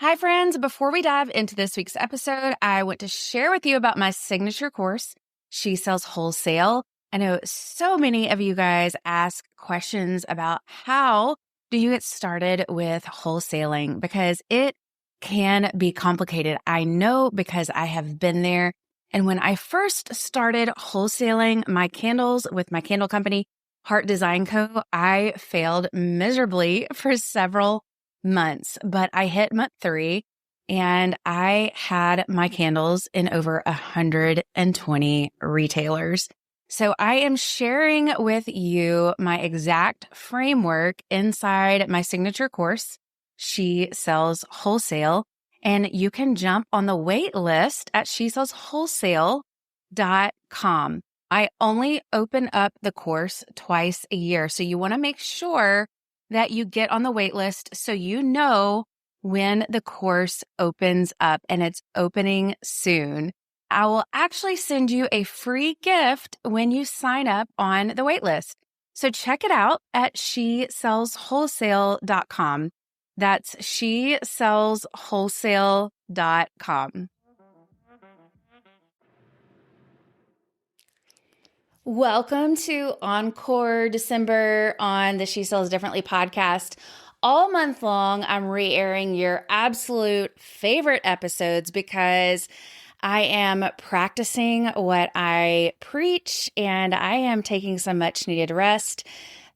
Hi, friends. Before we dive into this week's episode, I want to share with you about my signature course, She Sells Wholesale. I know so many of you guys ask questions about how do you get started with wholesaling, because it can be complicated. I know because I have been there. And when I first started wholesaling my candles with my candle company, Heart Design Co., I failed miserably for several months, but I hit month 3 and I had my candles in over 120 retailers. So I am sharing with you my exact framework inside my signature course, She Sells Wholesale, and you can jump on the wait list at shesellswholesale.com. I only open up the course twice a year, so you want to make sure that you get on the wait list so you know when the course opens up, and it's opening soon. I will actually send you a free gift when you sign up on the wait list. So check it out at shesellswholesale.com. That's shesellswholesale.com. Welcome to Encore December on the She Sells Differently podcast. All month long, I'm re-airing your absolute favorite episodes because I am practicing what I preach and I am taking some much needed rest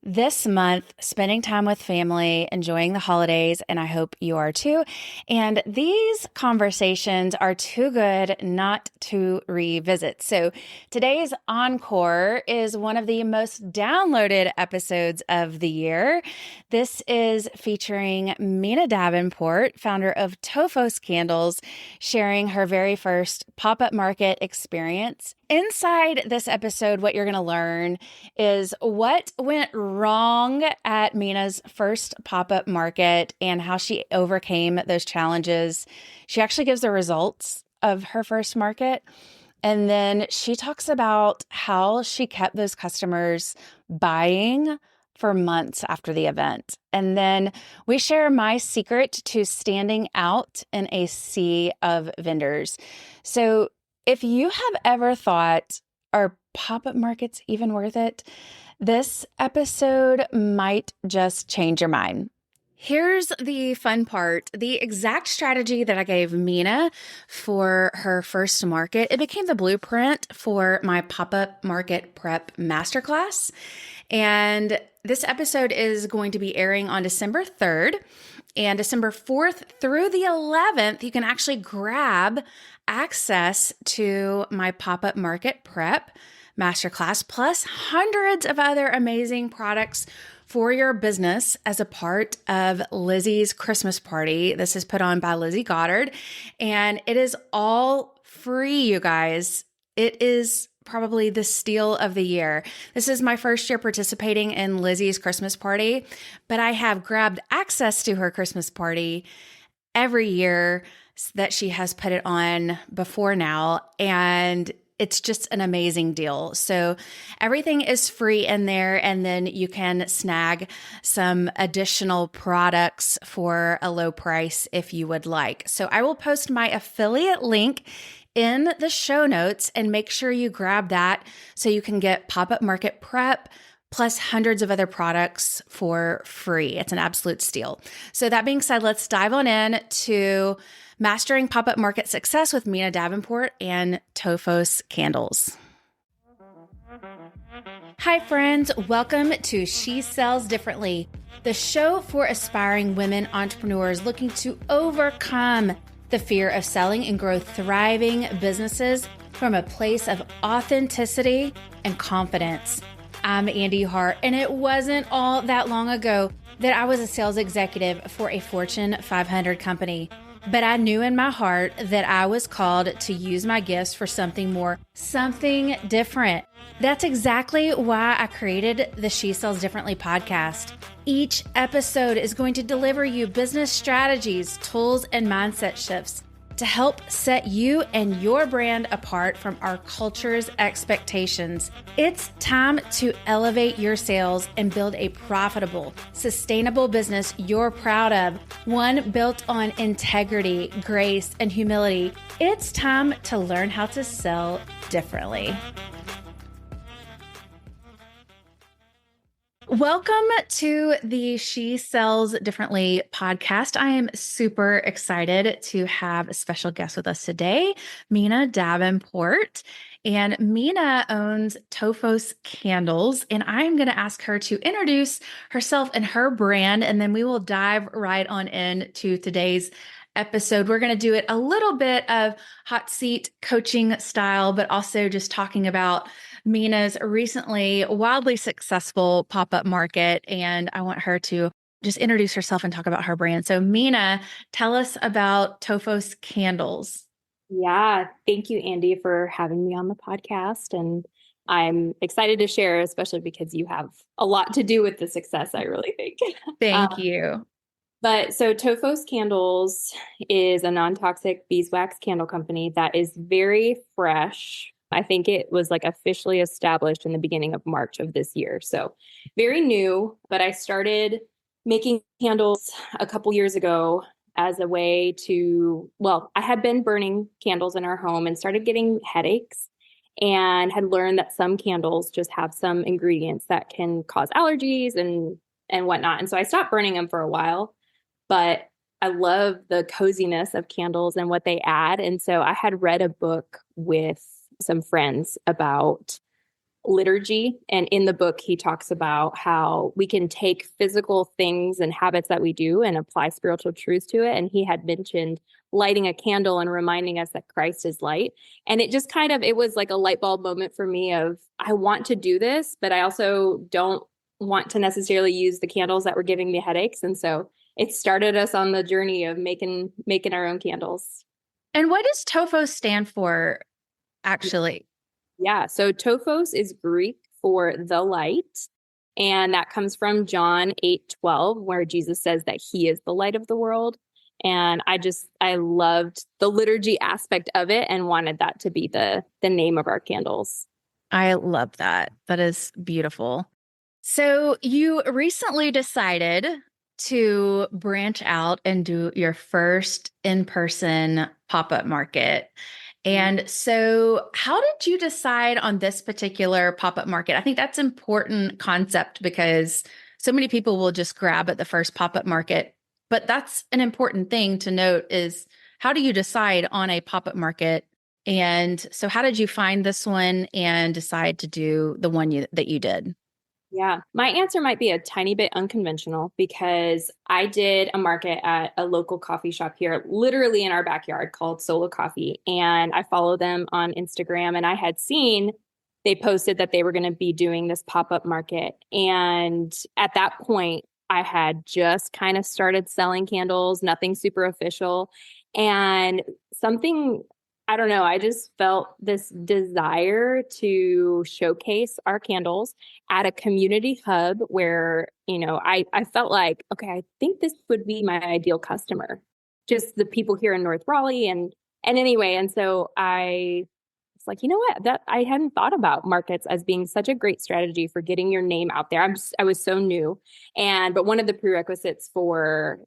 this month, spending time with family, enjoying the holidays, and I hope you are too. And these conversations are too good not to revisit. So today's Encore is one of the most downloaded episodes of the year. This is featuring Mina Davenport, founder of To Phōs Candles, sharing her very first pop-up market experience. Inside this episode, what you're going to learn is what went wrong at Mina's first pop-up market and how she overcame those challenges. She actually gives the results of her first market. And then she talks about how she kept those customers buying for months after the event. And then we share my secret to standing out in a sea of vendors. So if you have ever thought, are pop-up markets even worth it? This episode might just change your mind. Here's the fun part. The exact strategy that I gave Mina for her first market, it became the blueprint for my pop-up market prep masterclass. And this episode is going to be airing on December 3rd. And December 4th through the 11th, you can actually grab access to my pop-up market prep masterclass, plus hundreds of other amazing products for your business as a part of Lizzie's Christmas party. This is put on by Lizzie Goddard, and it is all free, you guys. It is probably the steal of the year. This is my first year participating in Lizzie's Christmas party, but I have grabbed access to her Christmas party every year that she has put it on before now, and it's just an amazing deal. So everything is free in there, and then you can snag some additional products for a low price if you would like. So I will post my affiliate link in the show notes, and make sure you grab that so you can get pop-up market prep plus hundreds of other products for free. It's an absolute steal. So that being said, let's dive on in to Mastering Pop-Up Market Success with Mina Davenport and To Phōs Candles. Hi, friends. Welcome to She Sells Differently, the show for aspiring women entrepreneurs looking to overcome the fear of selling and grow thriving businesses from a place of authenticity and confidence. I'm Andy Hart, and it wasn't all that long ago that I was a sales executive for a Fortune 500 company. But I knew in my heart that I was called to use my gifts for something more, something different. That's exactly why I created the She Sells Differently podcast. Each episode is going to deliver you business strategies, tools, and mindset shifts to help set you and your brand apart from our culture's expectations. It's time to elevate your sales and build a profitable, sustainable business you're proud of, one built on integrity, grace, and humility. It's time to learn how to sell differently. Welcome to the She Sells Differently podcast. I am super excited to have a special guest with us today, Mina Davenport. And Mina owns To Phōs Candles, and I'm going to ask her to introduce herself and her brand, and then we will dive right on into today's episode. We're going to do it a little bit of hot seat coaching style, but also just talking about Mina's recently wildly successful pop-up market. And I want her to just introduce herself and talk about her brand. So Mina, tell us about To Phōs Candles. Yeah, thank you, Andy, for having me on the podcast. And I'm excited to share, especially because you have a lot to do with the success, I really think. Thank you. So To Phōs Candles is a non-toxic beeswax candle company that is very fresh. I think it was officially established in the beginning of March of this year. So very new, but I started making candles a couple years ago as a way to, I had been burning candles in our home and started getting headaches and had learned that some candles just have some ingredients that can cause allergies and whatnot. And so I stopped burning them for a while, but I love the coziness of candles and what they add. And so I had read a book with some friends about liturgy. And in the book, he talks about how we can take physical things and habits that we do and apply spiritual truths to it. And he had mentioned lighting a candle and reminding us that Christ is light. And it just it was like a light bulb moment for me of, I want to do this, but I also don't want to necessarily use the candles that were giving me headaches. And so it started us on the journey of making our own candles. And what does To Phōs stand for, actually? Yeah, so To Phōs is Greek for the light. And that comes from John 8:12, where Jesus says that he is the light of the world. And I loved the liturgy aspect of it and wanted that to be the name of our candles. I love that. That is beautiful. So you recently decided to branch out and do your first in-person pop-up market. And so how did you decide on this particular pop-up market? I think that's an important concept because so many people will just grab at the first pop-up market. But that's an important thing to note is how do you decide on a pop-up market? And so how did you find this one and decide to do the one that you did? Yeah, my answer might be a tiny bit unconventional because I did a market at a local coffee shop here, literally in our backyard called Solo Coffee. And I follow them on Instagram and I had seen they posted that they were going to be doing this pop-up market. And at that point, I had just kind of started selling candles, nothing super official. And something I don't know. I just felt this desire to showcase our candles at a community hub where, I felt like, okay, I think this would be my ideal customer, just the people here in North Raleigh. And anyway, and so I was like, you know what, that I hadn't thought about markets as being such a great strategy for getting your name out there. I was so new. But one of the prerequisites for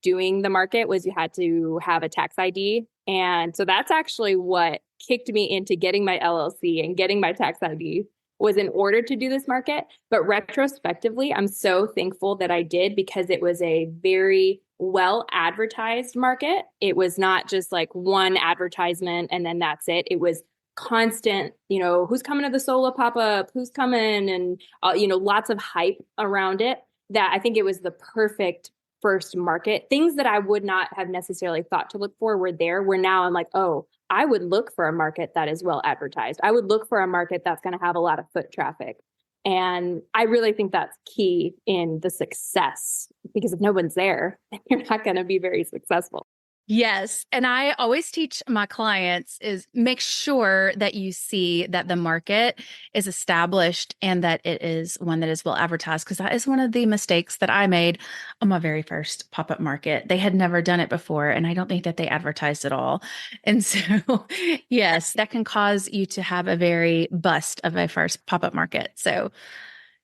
doing the market was you had to have a tax ID. And so that's actually what kicked me into getting my LLC and getting my tax ID was in order to do this market. But retrospectively, I'm so thankful that I did because it was a very well advertised market. It was not just like one advertisement and then that's it. It was constant, who's coming to the Solo pop-up, who's coming, and, lots of hype around it that I think it was the perfect first market. Things that I would not have necessarily thought to look for were there, where now I'm like, oh, I would look for a market that is well advertised. I would look for a market that's going to have a lot of foot traffic. And I really think that's key in the success, because if no one's there, you're not going to be very successful. Yes. And I always teach my clients is make sure that you see that the market is established and that it is one that is well advertised. Because that is one of the mistakes that I made on my very first pop-up market. They had never done it before, and I don't think that they advertised at all. And so, yes, that can cause you to have a very bust of a first pop-up market. So,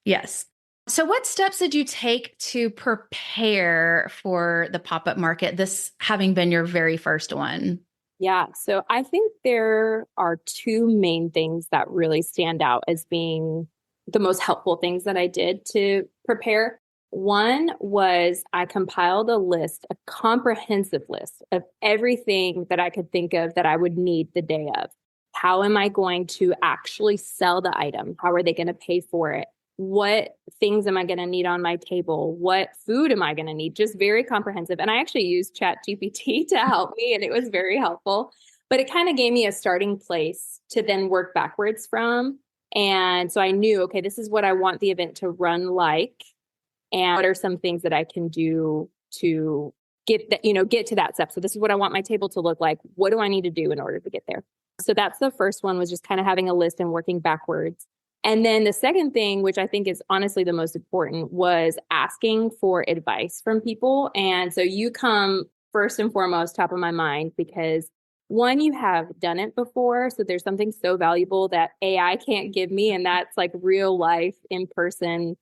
yes. So, what steps did you take to prepare for the pop up market, this having been your very first one? Yeah, so I think there are two main things that really stand out as being the most helpful things that I did to prepare. One was I compiled a list, a comprehensive list of everything that I could think of that I would need the day of. How am I going to actually sell the item? How are they going to pay for it? What things am I going to need on my table? What food am I going to need? Just very comprehensive. And I actually used Chat GPT to help me, and it was very helpful. But it kind of gave me a starting place to then work backwards from. And so I knew, okay, this is what I want the event to run like. And what are some things that I can do to get that, get to that step. So this is what I want my table to look like. What do I need to do in order to get there? So that's the first one, was just kind of having a list and working backwards. And then the second thing, which I think is honestly the most important, was asking for advice from people. And so you come first and foremost top of my mind because one, you have done it before. So there's something so valuable that AI can't give me. And that's like real life in person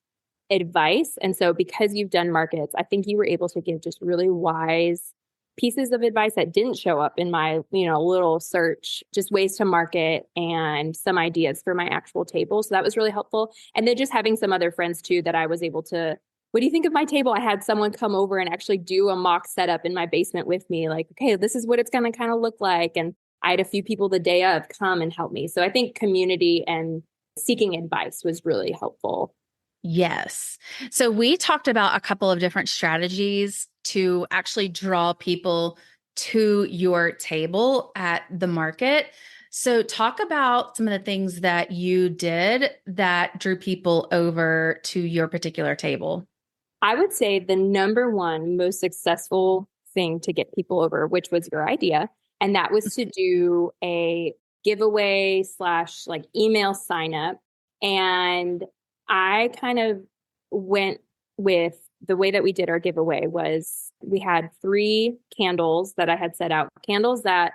advice. And so because you've done markets, I think you were able to give just really wise pieces of advice that didn't show up in my, little search, just ways to market and some ideas for my actual table. So that was really helpful. And then just having some other friends too that I was able to, what do you think of my table? I had someone come over and actually do a mock setup in my basement with me, like, okay, this is what it's going to kind of look like. And I had a few people the day of come and help me. So I think community and seeking advice was really helpful. Yes. So we talked about a couple of different strategies to actually draw people to your table at the market. So talk about some of the things that you did that drew people over to your particular table. I would say the number one most successful thing to get people over, which was your idea, and that was to do a giveaway slash like email sign up. And I kind of went with the way that we did our giveaway was we had 3 candles that I had set out, candles that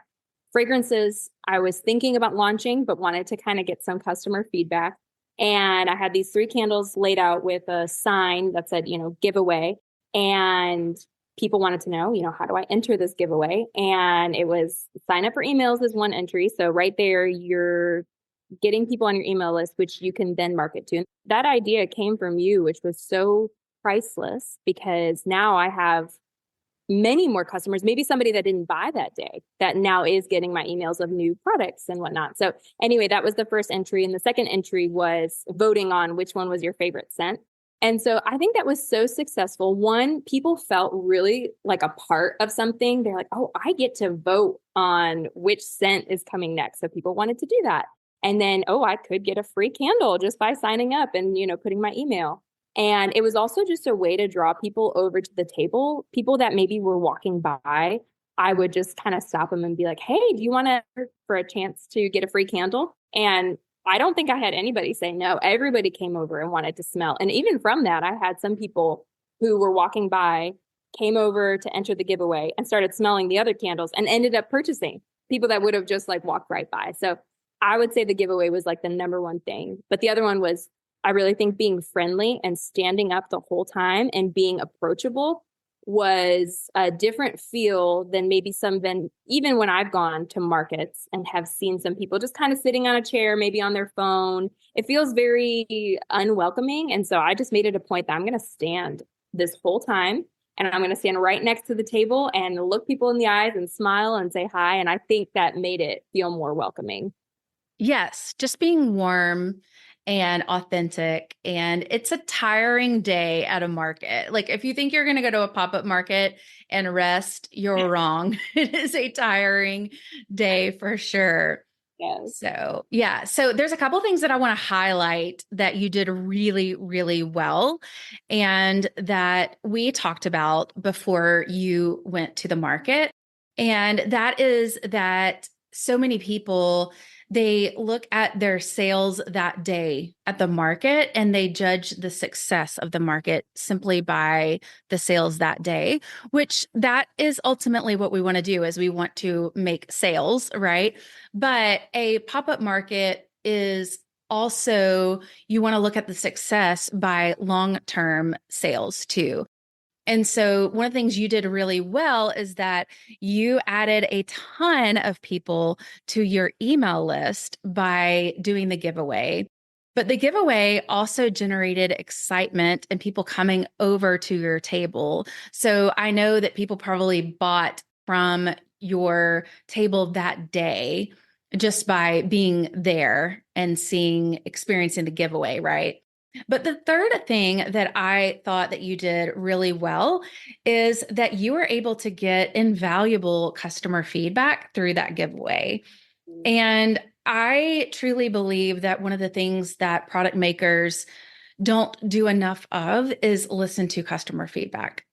fragrances I was thinking about launching, but wanted to kind of get some customer feedback. And I had these 3 candles laid out with a sign that said, giveaway. And people wanted to know, how do I enter this giveaway? And it was sign up for emails is one entry. So right there, you're getting people on your email list, which you can then market to. And that idea came from you, which was so priceless because now I have many more customers, maybe somebody that didn't buy that day that now is getting my emails of new products and whatnot. So anyway, that was the first entry. And the second entry was voting on which one was your favorite scent. And so I think that was so successful. One, people felt really like a part of something. They're like, oh, I get to vote on which scent is coming next. So people wanted to do that. And then, oh, I could get a free candle just by signing up and, putting my email. And it was also just a way to draw people over to the table, people that maybe were walking by. I would just kind of stop them and be like, hey, do you want to for a chance to get a free candle? And I don't think I had anybody say no. Everybody came over and wanted to smell. And even from that, I had some people who were walking by, came over to enter the giveaway and started smelling the other candles and ended up purchasing, people that would have just like walked right by. So I would say the giveaway was like the number one thing. But the other one was, I really think being friendly and standing up the whole time and being approachable was a different feel than maybe even when I've gone to markets and have seen some people just kind of sitting on a chair, maybe on their phone. It feels very unwelcoming. And so I just made it a point that I'm going to stand this whole time and I'm going to stand right next to the table and look people in the eyes and smile and say hi. And I think that made it feel more welcoming. Yes, just being warm and authentic. And it's a tiring day at a market. Like if you think you're going to go to a pop-up market and rest, you're wrong. It is a tiring day for sure. Yes. So, yeah. So there's a couple things that I want to highlight that you did really, really well and that we talked about before you went to the market. And that is that so many people, they look at their sales that day at the market and they judge the success of the market simply by the sales that day, which that is ultimately what we want to do is we want to make sales, right? But a pop-up market is also, you want to look at the success by long-term sales too. And so, one of the things you did really well is that you added a ton of people to your email list by doing the giveaway. But the giveaway also generated excitement and people coming over to your table. So, I know that people probably bought from your table that day just by being there and experiencing the giveaway, right? But the third thing that I thought that you did really well is that you were able to get invaluable customer feedback through that giveaway. And I truly believe that one of the things that product makers don't do enough of is listen to customer feedback.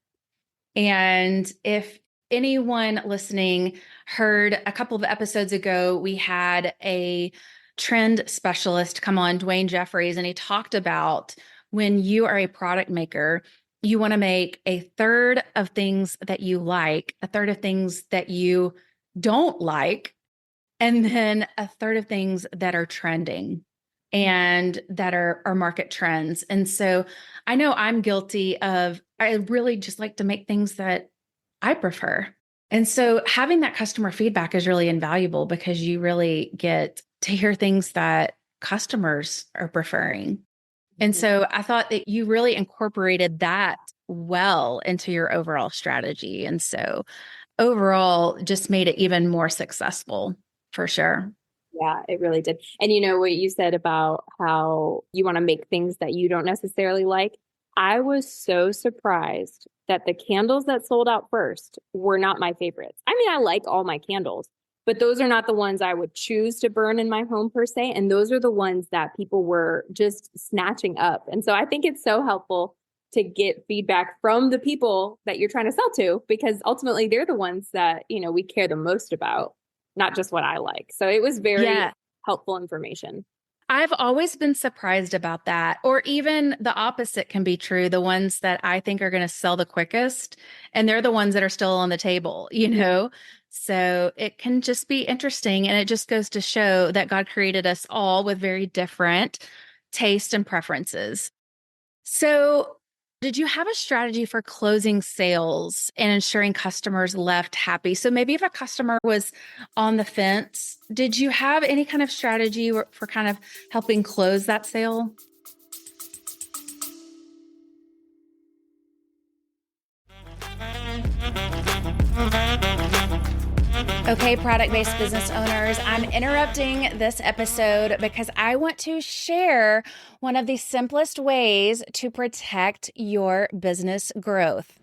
And if anyone listening heard a couple of episodes ago, we had a trend specialist come on, Dwayne Jeffries, and he talked about when you are a product maker, you want to make a third of things that you like, a third of things that you don't like, and then a third of things that are trending and that are market trends. And so I know I'm guilty of, I really just like to make things that I prefer. And so having that customer feedback is really invaluable because you really get to hear things that customers are preferring. And so I thought that you really incorporated that well into your overall strategy. And so overall, just made it even more successful for sure. Yeah, it really did. And what you said about how you want to make things that you don't necessarily like. I was so surprised that the candles that sold out first were not my favorites. I mean, I like all my candles, but those are not the ones I would choose to burn in my home per se. And those are the ones that people were just snatching up. And so I think it's so helpful to get feedback from the people that you're trying to sell to, because ultimately they're the ones that, we care the most about, not just what I like. So it was very helpful information. I've always been surprised about that. Or even the opposite can be true. The ones that I think are going to sell the quickest, and they're the ones that are still on the table, So it can just be interesting. And it just goes to show that God created us all with very different tastes and preferences. So, did you have a strategy for closing sales and ensuring customers left happy? So maybe if a customer was on the fence, did you have any kind of strategy for kind of helping close that sale? Okay, product-based business owners, I'm interrupting this episode because I want to share one of the simplest ways to protect your business growth.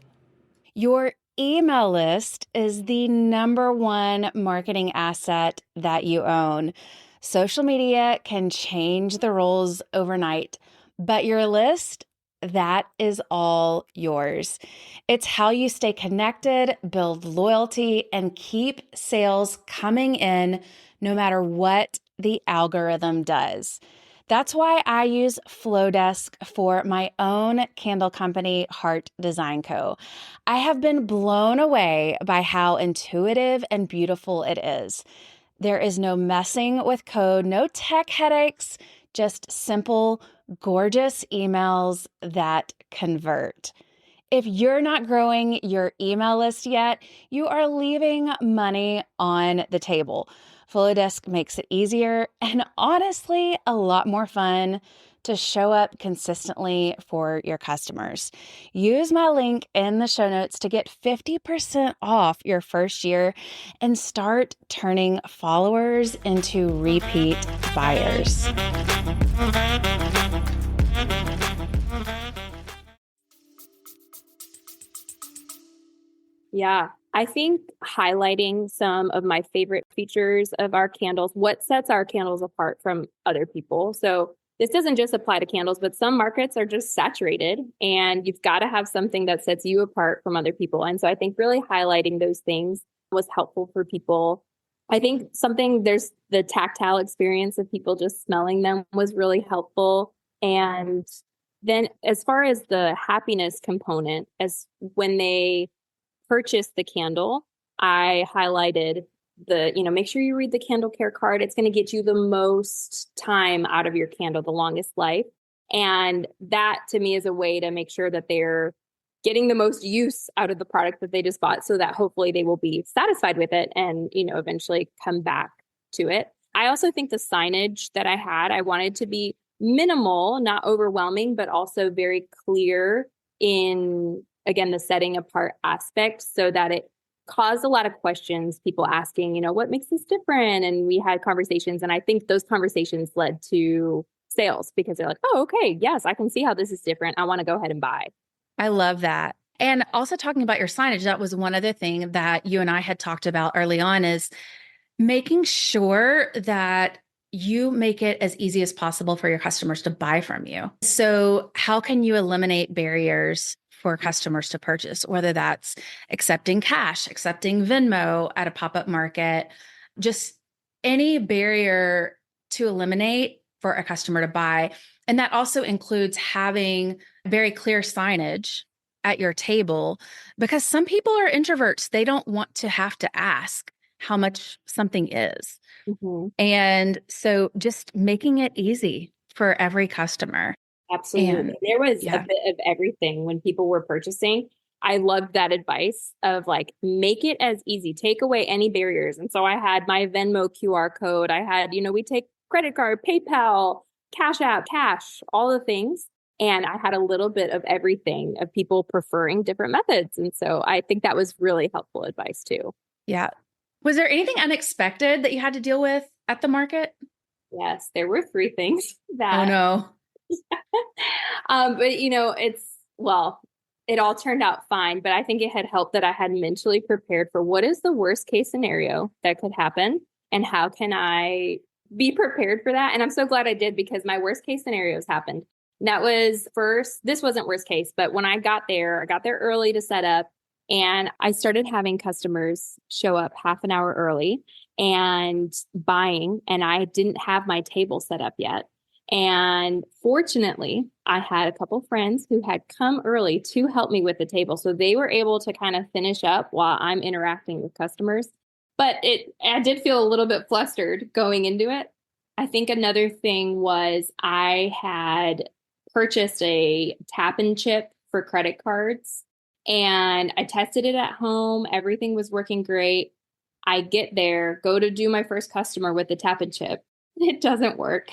Your email list is the number one marketing asset that you own. Social media can change the roles overnight, but your list, that is all yours. It's how you stay connected, build loyalty, and keep sales coming in no matter what the algorithm does. That's why I use Flowdesk for my own candle company, Heart Design Co. I have been blown away by how intuitive and beautiful it is. There is no messing with code, no tech headaches, just simple, gorgeous emails that convert. If you're not growing your email list yet, you are leaving money on the table. Flowdesk makes it easier and honestly a lot more fun to show up consistently for your customers. Use my link in the show notes to get 50% off your first year and start turning followers into repeat buyers. Yeah, I think highlighting some of my favorite features of our candles, what sets our candles apart from other people. So this doesn't just apply to candles, but some markets are just saturated and you've got to have something that sets you apart from other people. And so I think really highlighting those things was helpful for people. I think there's the tactile experience of people just smelling them was really helpful. And then as far as the happiness component, as when they purchase the candle, I highlighted make sure you read the candle care card. It's going to get you the most time out of your candle, the longest life. And that to me is a way to make sure that they're getting the most use out of the product that they just bought so that hopefully they will be satisfied with it and, eventually come back to it. I also think the signage that I wanted to be minimal, not overwhelming, but also very clear in, again, the setting apart aspect so that it caused a lot of questions, people asking, what makes this different? And we had conversations. And I think those conversations led to sales because they're like, oh, okay, yes, I can see how this is different. I want to go ahead and buy. I love that. And also talking about your signage, that was one other thing that you and I had talked about early on is making sure that you make it as easy as possible for your customers to buy from you. So how can you eliminate barriers for customers to purchase, whether that's accepting cash, accepting Venmo at a pop-up market, just any barrier to eliminate for a customer to buy. And that also includes having very clear signage at your table because some people are introverts. They don't want to have to ask how much something is. Mm-hmm. And so just making it easy for every customer. Absolutely. And there was a yeah, bit of everything when people were purchasing. I loved that advice of like, make it as easy, take away any barriers. And so I had my Venmo QR code. I had, we take credit card, PayPal, Cash App, cash, all the things. And I had a little bit of everything of people preferring different methods. And so I think that was really helpful advice too. yeah. Was there anything unexpected that you had to deal with at the market? Yes, there were three things Oh that no. but it all turned out fine. But I think it had helped that I had mentally prepared for what is the worst case scenario that could happen and how can I be prepared for that. And I'm so glad I did because my worst case scenarios happened. And that was first, this wasn't worst case, but when I got there early to set up and I started having customers show up half an hour early and buying, and I didn't have my table set up yet. And fortunately, I had a couple friends who had come early to help me with the table. So they were able to kind of finish up while I'm interacting with customers. But I did feel a little bit flustered going into it. I think another thing was I had purchased a tap and chip for credit cards and I tested it at home. Everything was working great. I get there, go to do my first customer with the tap and chip. It doesn't work.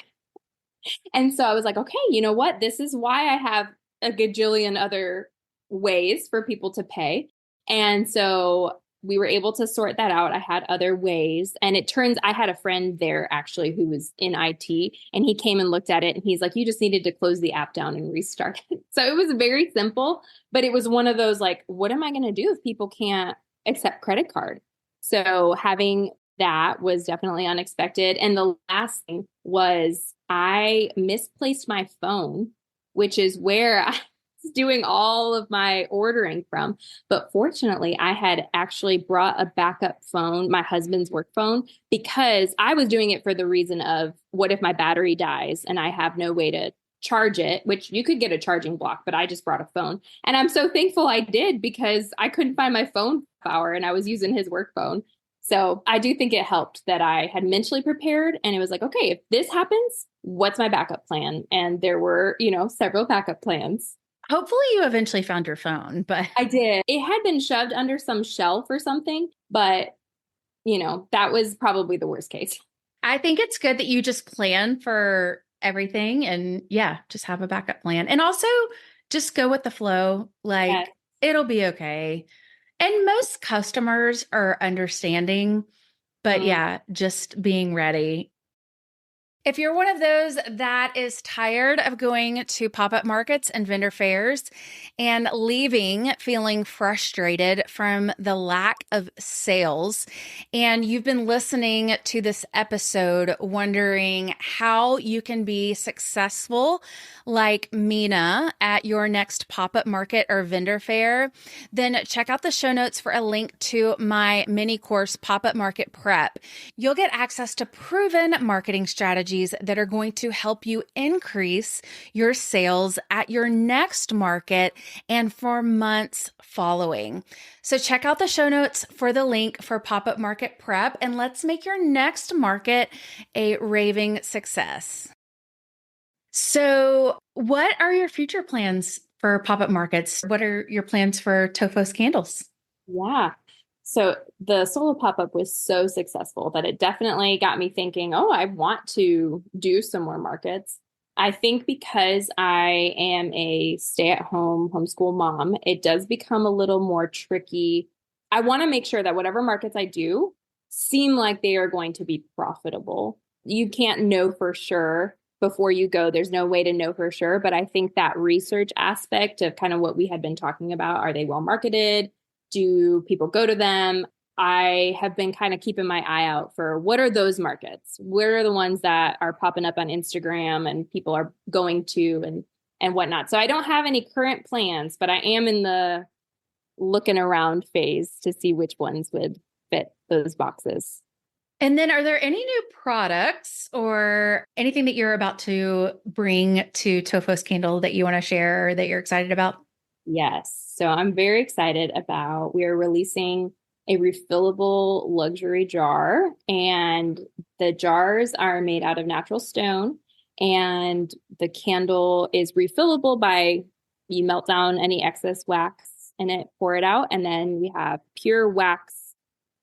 And so I was like, okay, you know what? This is why I have a gajillion other ways for people to pay. And so we were able to sort that out. I had other ways. And I had a friend there actually who was in IT and he came and looked at it and he's like, you just needed to close the app down and restart it. So it was very simple, but it was one of those like, what am I going to do if people can't accept credit card? So having that was definitely unexpected. And the last thing was I misplaced my phone, which is where I was doing all of my ordering from. But fortunately, I had actually brought a backup phone, my husband's work phone, because I was doing it for the reason of what if my battery dies and I have no way to charge it, which you could get a charging block, but I just brought a phone. And I'm so thankful I did because I couldn't find my phone power and I was using his work phone. So I do think it helped that I had mentally prepared and it was like, okay, if this happens, what's my backup plan? And there were, several backup plans. Hopefully you eventually found your phone, but I did. It had been shoved under some shelf or something, but that was probably the worst case. I think it's good that you just plan for everything and yeah, just have a backup plan. And also just go with the flow. Like Yes. it'll be okay. And most customers are understanding, but yeah, just being ready. If you're one of those that is tired of going to pop-up markets and vendor fairs and leaving feeling frustrated from the lack of sales, and you've been listening to this episode wondering how you can be successful like Mina at your next pop-up market or vendor fair, then check out the show notes for a link to my mini course, Pop-Up Market Prep. You'll get access to proven marketing strategies that are going to help you increase your sales at your next market and for months following. So check out the show notes for the link for Pop-Up Market Prep, and let's make your next market a raving success. So what are your future plans for pop-up markets? What are your plans for To Phōs Candles? Yeah. So the solo pop-up was so successful that it definitely got me thinking, oh, I want to do some more markets. I think because I am a stay-at-home homeschool mom, it does become a little more tricky. I want to make sure that whatever markets I do seem like they are going to be profitable. You can't know for sure before you go. There's no way to know for sure. But I think that research aspect of kind of what we had been talking about, are they well marketed? Do people go to them? I have been kind of keeping my eye out for what are those markets? Where are the ones that are popping up on Instagram and people are going to and whatnot. So I don't have any current plans, but I am in the looking around phase to see which ones would fit those boxes. And then are there any new products or anything that you're about to bring to To Phōs Candle that you want to share or that you're excited about? Yes. So I'm very excited about, we are releasing a refillable luxury jar, and the jars are made out of natural stone, and the candle is refillable by, you melt down any excess wax in it, pour it out, and then we have pure wax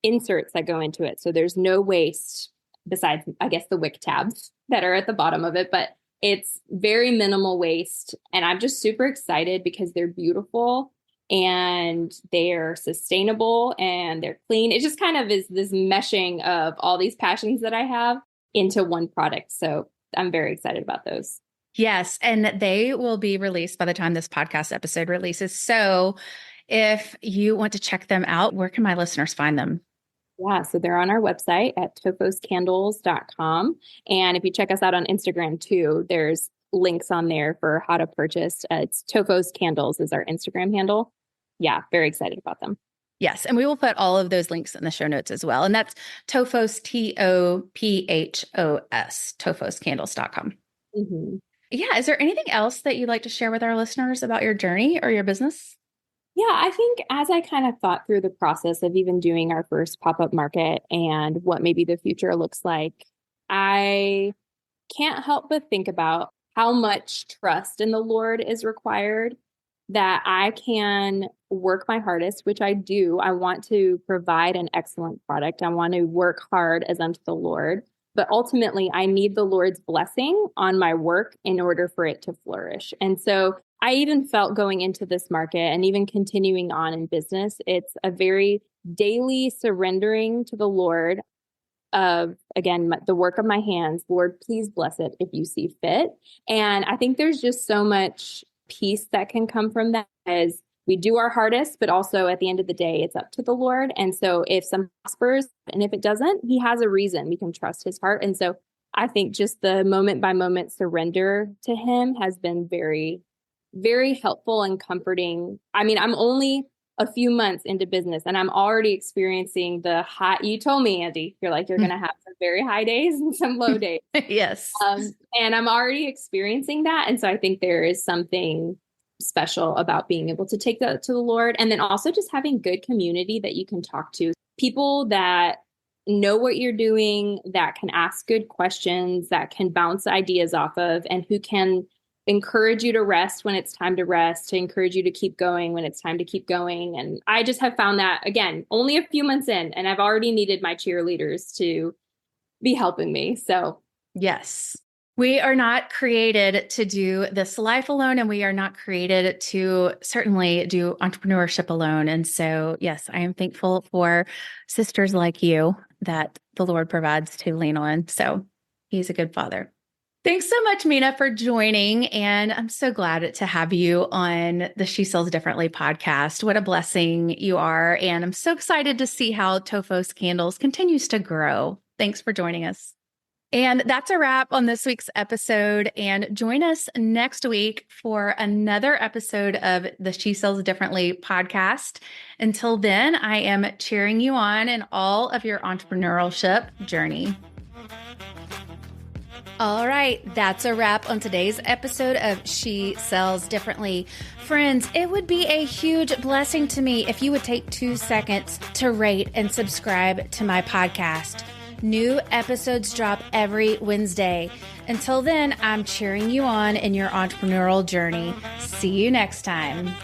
inserts that go into it. So there's no waste besides, I guess, the wick tabs that are at the bottom of it, but it's very minimal waste. And I'm just super excited because they're beautiful and they're sustainable and they're clean. It just kind of is this meshing of all these passions that I have into one product. So I'm very excited about those. Yes. And they will be released by the time this podcast episode releases. So if you want to check them out, where can my listeners find them? Yeah, so they're on our website at tophoscandles.com. And if you check us out on Instagram too, there's links on there for how to purchase. It's To Phōs Candles is our Instagram handle. Yeah, very excited about them. Yes. And we will put all of those links in the show notes as well. And that's Tophos, Tophos, tophoscandles.com. Mm-hmm. Yeah. Is there anything else that you'd like to share with our listeners about your journey or your business? Yeah, I think as I kind of thought through the process of even doing our first pop-up market and what maybe the future looks like, I can't help but think about how much trust in the Lord is required, that I can work my hardest, which I do. I want to provide an excellent product. I want to work hard as unto the Lord. But ultimately, I need the Lord's blessing on my work in order for it to flourish. And so I even felt going into this market and even continuing on in business, it's a very daily surrendering to the Lord of, again, the work of my hands. Lord, please bless it if you see fit. And I think there's just so much peace that can come from that as we do our hardest, but also at the end of the day, it's up to the Lord. And so if some prospers and if it doesn't, he has a reason. We can trust his heart. And so I think just the moment by moment surrender to him has been very, very helpful and comforting. I mean, I'm only a few months into business and I'm already experiencing the high. You told me, Andy, you're like, you're going to have some very high days and some low days. Yes. And I'm already experiencing that. And so I think there is something special about being able to take that to the Lord. And then also just having good community that you can talk to, people that know what you're doing, that can ask good questions, that can bounce ideas off of, and who can encourage you to rest when it's time to rest, to encourage you to keep going when it's time to keep going. And I just have found that, again, only a few months in, and I've already needed my cheerleaders to be helping me. So, yes. We are not created to do this life alone, and we are not created to certainly do entrepreneurship alone. And so, yes, I am thankful for sisters like you that the Lord provides to lean on. So He's a good father. Thanks so much, Mina, for joining. And I'm so glad to have you on the She Sells Differently podcast. What a blessing you are. And I'm so excited to see how To Phōs Candles continues to grow. Thanks for joining us. And that's a wrap on this week's episode. And join us next week for another episode of the She Sells Differently podcast. Until then, I am cheering you on in all of your entrepreneurship journey. All right, that's a wrap on today's episode of She Sells Differently. Friends, it would be a huge blessing to me if you would take 2 seconds to rate and subscribe to my podcast. New episodes drop every Wednesday. Until then, I'm cheering you on in your entrepreneurial journey. See you next time.